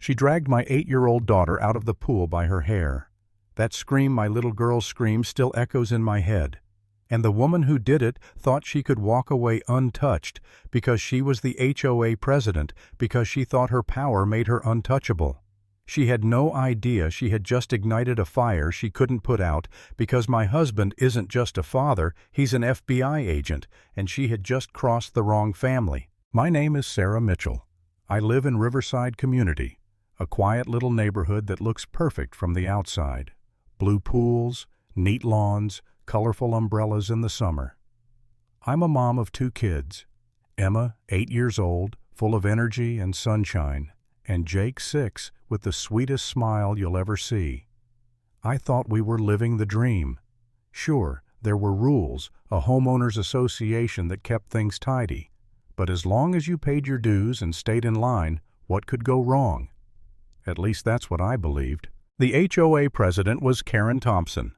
She dragged my 8-year-old daughter out of the pool by her hair. That scream my little girl screamed still echoes in my head. And the woman who did it thought she could walk away untouched because she was the HOA president, because she thought her power made her untouchable. She had no idea she had just ignited a fire she couldn't put out because my husband isn't just a father, he's an FBI agent, and she had just crossed the wrong family. My name is Sarah Mitchell. I live in Riverside Community, a quiet little neighborhood that looks perfect from the outside. Blue pools, neat lawns, colorful umbrellas in the summer. I'm a mom of 2 kids, Emma, 8 years old, full of energy and sunshine, and Jake, 6, with the sweetest smile you'll ever see. I thought we were living the dream. Sure, there were rules, a homeowners association that kept things tidy, but as long as you paid your dues and stayed in line, what could go wrong? At least that's what I believed. The HOA president was Karen Thompson.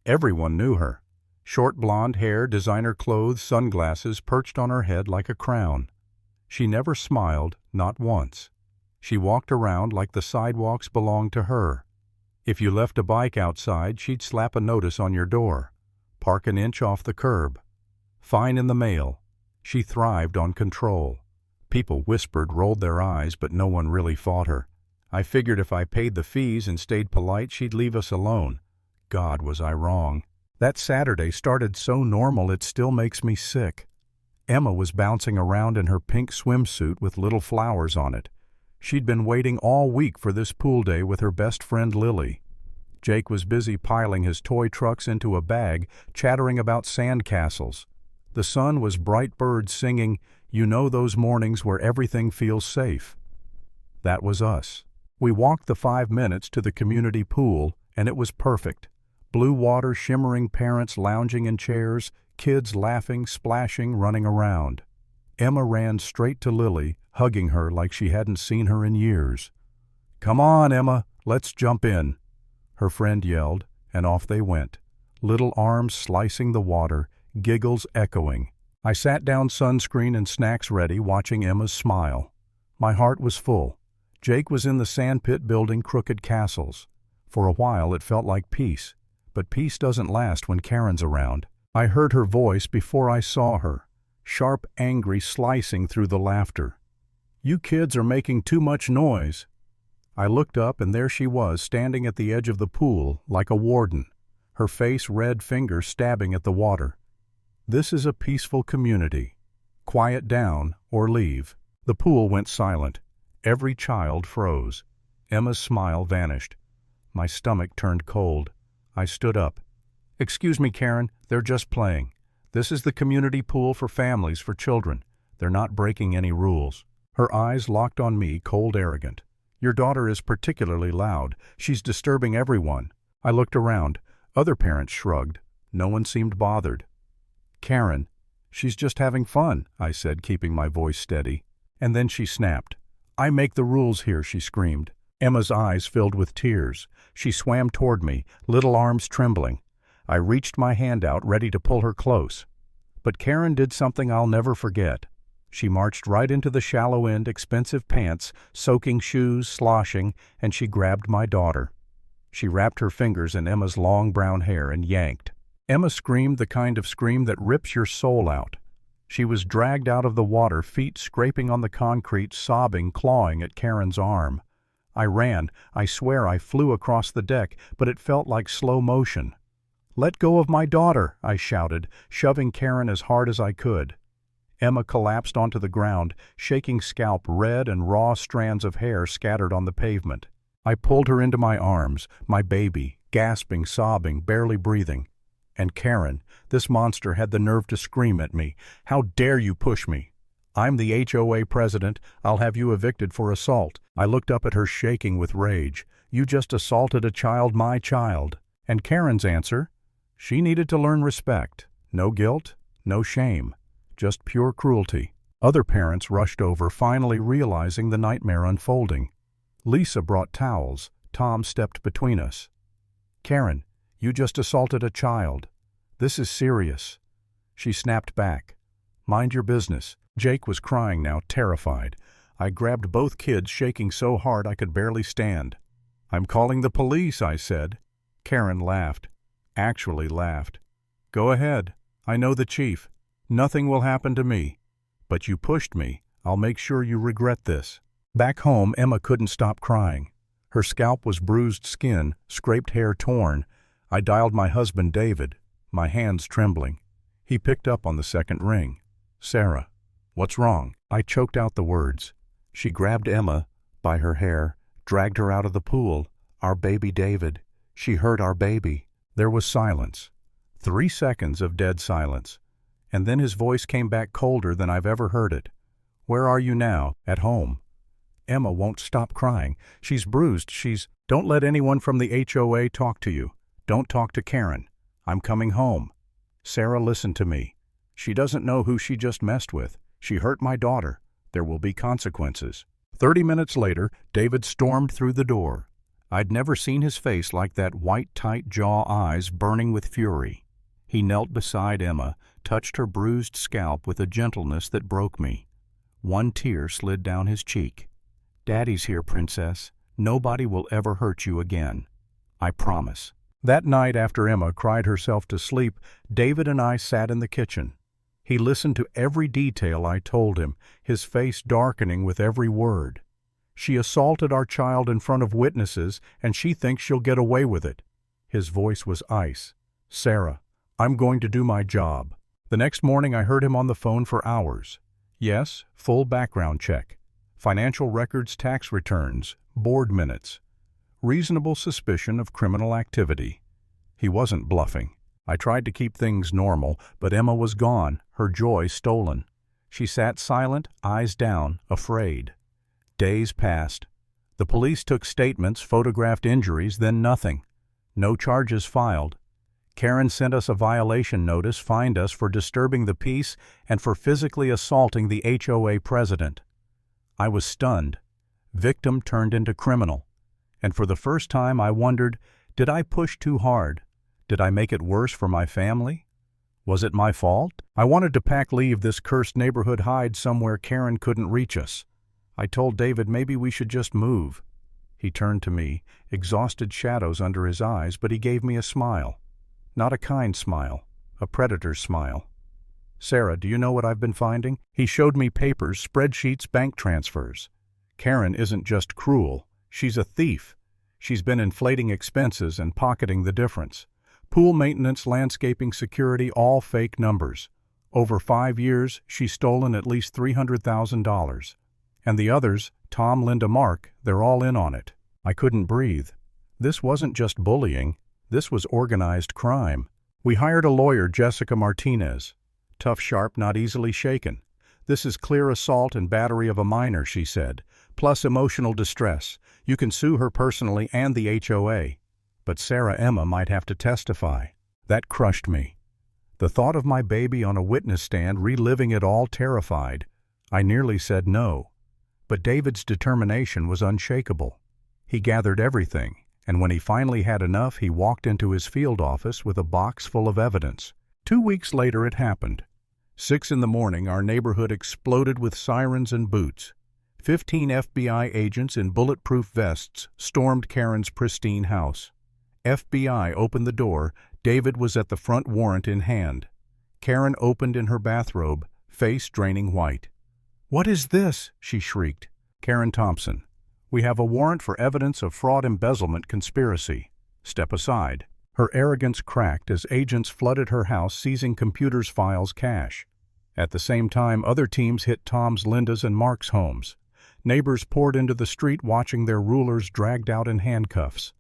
Everyone knew her. Short blonde hair, designer clothes, sunglasses perched on her head like a crown. She never smiled, not once. She walked around like the sidewalks belonged to her. If you left a bike outside, she'd slap a notice on your door. Park an inch off the curb. Fine in the mail. She thrived on control. People whispered, rolled their eyes, but no one really fought her. I figured if I paid the fees and stayed polite, she'd leave us alone. God, was I wrong. That Saturday started so normal it still makes me sick. Emma was bouncing around in her pink swimsuit with little flowers on it. She'd been waiting all week for this pool day with her best friend Lily. Jake was busy piling his toy trucks into a bag, chattering about sand castles. The sun was bright birds singing, "You know those mornings where everything feels safe." That was us. We walked the 5 minutes to the community pool, and it was perfect. Blue water, shimmering parents lounging in chairs, kids laughing, splashing, running around. Emma ran straight to Lily, hugging her like she hadn't seen her in years. "Come on, Emma, let's jump in," her friend yelled, and off they went, little arms slicing the water, giggles echoing. I sat down, sunscreen and snacks ready, watching Emma's smile. My heart was full. Jake was in the sandpit building crooked castles. For a while it felt like peace, but peace doesn't last when Karen's around. I heard her voice before I saw her, sharp, angry, slicing through the laughter. "You kids are making too much noise." I looked up and there she was, standing at the edge of the pool like a warden, her face red, fingers stabbing at the water. This is a peaceful community. Quiet down or leave. The pool went silent. Every child froze. Emma's smile vanished. My stomach turned cold. I stood up. "Excuse me, Karen, they're just playing. This is the community pool for families, for children. They're not breaking any rules." Her eyes locked on me, cold, arrogant. "Your daughter is particularly loud. She's disturbing everyone." I looked around. Other parents shrugged. No one seemed bothered. "Karen, she's just having fun," I said, keeping my voice steady. And then she snapped. "I make the rules here," she screamed. Emma's eyes filled with tears. She swam toward me, little arms trembling. I reached my hand out, ready to pull her close. But Karen did something I'll never forget. She marched right into the shallow end, expensive pants, soaking shoes, sloshing, and she grabbed my daughter. She wrapped her fingers in Emma's long brown hair and yanked. Emma screamed the kind of scream that rips your soul out. She was dragged out of the water, feet scraping on the concrete, sobbing, clawing at Karen's arm. I ran. I swear I flew across the deck, but it felt like slow motion. "Let go of my daughter," I shouted, shoving Karen as hard as I could. Emma collapsed onto the ground, shaking scalp, red and raw strands of hair scattered on the pavement. I pulled her into my arms, my baby, gasping, sobbing, barely breathing. And Karen, this monster, had the nerve to scream at me, "How dare you push me? I'm the HOA president. I'll have you evicted for assault." I looked up at her, shaking with rage. "You just assaulted a child, my child." And Karen's answer? She needed to learn respect. No guilt, no shame. Just pure cruelty. Other parents rushed over, finally realizing the nightmare unfolding. Lisa brought towels. Tom stepped between us. "Karen, you just assaulted a child. This is serious." She snapped back. "Mind your business." Jake was crying now, terrified. I grabbed both kids, shaking so hard I could barely stand. "I'm calling the police," I said. Karen laughed. Actually laughed. "Go ahead. I know the chief. Nothing will happen to me. But you pushed me. I'll make sure you regret this." Back home, Emma couldn't stop crying. Her scalp was bruised skin, scraped hair torn. I dialed my husband David, my hands trembling. He picked up on the second ring. "Sarah, what's wrong?" I choked out the words. She grabbed Emma by her hair, dragged her out of the pool. "Our baby David. She hurt our baby." There was silence. 3 seconds of dead silence. And then his voice came back colder than I've ever heard it. "Where are you now?" "At home." Emma won't stop crying. "She's bruised. Don't let anyone from the HOA talk to you. Don't talk to Karen. I'm coming home." "Sarah, listen to me. She doesn't know who she just messed with. She hurt my daughter. There will be consequences." 30 minutes later, David stormed through the door. I'd never seen his face like that, white, tight jaw, eyes burning with fury. He knelt beside Emma, touched her bruised scalp with a gentleness that broke me. One tear slid down his cheek. "Daddy's here, Princess. Nobody will ever hurt you again. I promise." That night, after Emma cried herself to sleep, David and I sat in the kitchen. He listened to every detail I told him, his face darkening with every word. "She assaulted our child in front of witnesses, and she thinks she'll get away with it." His voice was ice. "Sarah, I'm going to do my job." The next morning I heard him on the phone for hours. Yes, full background check. Financial records, tax returns, board minutes. Reasonable suspicion of criminal activity. He wasn't bluffing. I tried to keep things normal, but Emma was gone, her joy stolen. She sat silent, eyes down, afraid. Days passed. The police took statements, photographed injuries, then nothing. No charges filed. Karen sent us a violation notice, fined us for disturbing the peace and for physically assaulting the HOA president. I was stunned. Victim turned into criminal. And for the first time I wondered, did I push too hard? Did I make it worse for my family? Was it my fault? I wanted to leave this cursed neighborhood, hide somewhere Karen couldn't reach us. I told David maybe we should just move. He turned to me, exhausted shadows under his eyes, but he gave me a smile. Not a kind smile, a predator's smile. "Sarah, do you know what I've been finding?" He showed me papers, spreadsheets, bank transfers. "Karen isn't just cruel, she's a thief. She's been inflating expenses and pocketing the difference. Pool maintenance, landscaping, security, all fake numbers. Over 5 years, she's stolen at least $300,000. And the others, Tom, Linda, Mark, they're all in on it." I couldn't breathe. This wasn't just bullying. This was organized crime. We hired a lawyer, Jessica Martinez. Tough, sharp, not easily shaken. "This is clear assault and battery of a minor," she said, "plus emotional distress. You can sue her personally and the HOA. But Sarah, Emma might have to testify." That crushed me. The thought of my baby on a witness stand, reliving it all, terrified. I nearly said no. But David's determination was unshakable. He gathered everything, and when he finally had enough, he walked into his field office with a box full of evidence. 2 weeks later it happened. 6 in the morning, our neighborhood exploded with sirens and boots. 15 FBI agents in bulletproof vests stormed Karen's pristine house. FBI opened the door. David was at the front, warrant in hand. Karen opened in her bathrobe, face draining white. "What is this?" she shrieked. "Karen Thompson, we have a warrant for evidence of fraud, embezzlement, conspiracy. Step aside." Her arrogance cracked as agents flooded her house, seizing computers, files, cash. At the same time, other teams hit Tom's, Linda's, and Mark's homes. Neighbors poured into the street, watching their rulers dragged out in handcuffs.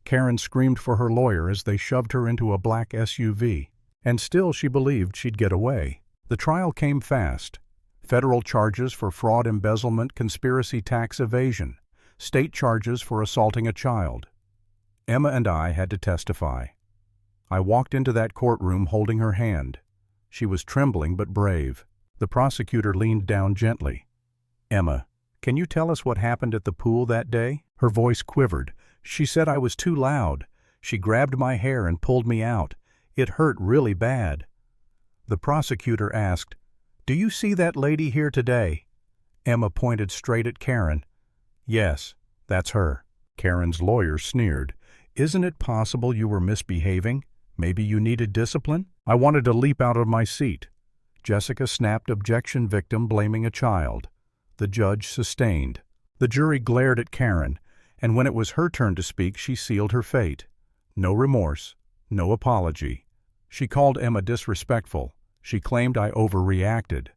Karen screamed for her lawyer as they shoved her into a black SUV. And still she believed she'd get away. The trial came fast. Federal charges for fraud, embezzlement, conspiracy, tax evasion. State charges for assaulting a child. Emma and I had to testify. I walked into that courtroom holding her hand. She was trembling but brave. The prosecutor leaned down gently. "Emma, can you tell us what happened at the pool that day?" Her voice quivered. "She said I was too loud. She grabbed my hair and pulled me out. It hurt really bad." The prosecutor asked, "Do you see that lady here today?" Emma pointed straight at Karen. Yes, that's her. Karen's lawyer sneered. Isn't it possible you were misbehaving? Maybe you needed discipline? I wanted to leap out of my seat. Jessica snapped, objection, victim blaming a child. The judge sustained. The jury glared at Karen, and when it was her turn to speak, she sealed her fate. No remorse, no apology. She called Emma disrespectful. She claimed I overreacted.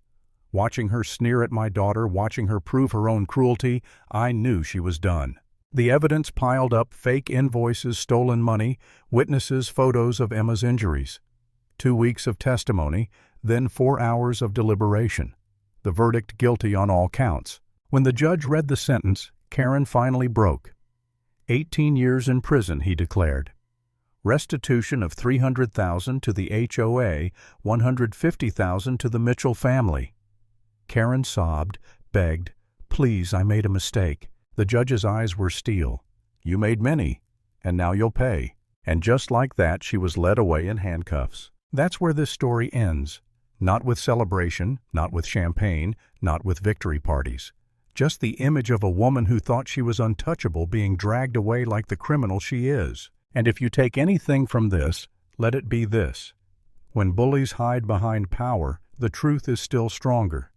Watching her sneer at my daughter, watching her prove her own cruelty, I knew she was done. The evidence piled up: fake invoices, stolen money, witnesses, photos of Emma's injuries. 2 weeks of testimony, then 4 hours of deliberation. The verdict: guilty on all counts. When the judge read the sentence, Karen finally broke. 18 years in prison, he declared. Restitution of $300,000 to the HOA, $150,000 to the Mitchell family. Karen sobbed, begged, "Please, I made a mistake." The judge's eyes were steel. "You made many, and now you'll pay." And just like that, she was led away in handcuffs. That's where this story ends. Not with celebration, not with champagne, not with victory parties. Just the image of a woman who thought she was untouchable being dragged away like the criminal she is. And if you take anything from this, let it be this: when bullies hide behind power, the truth is still stronger.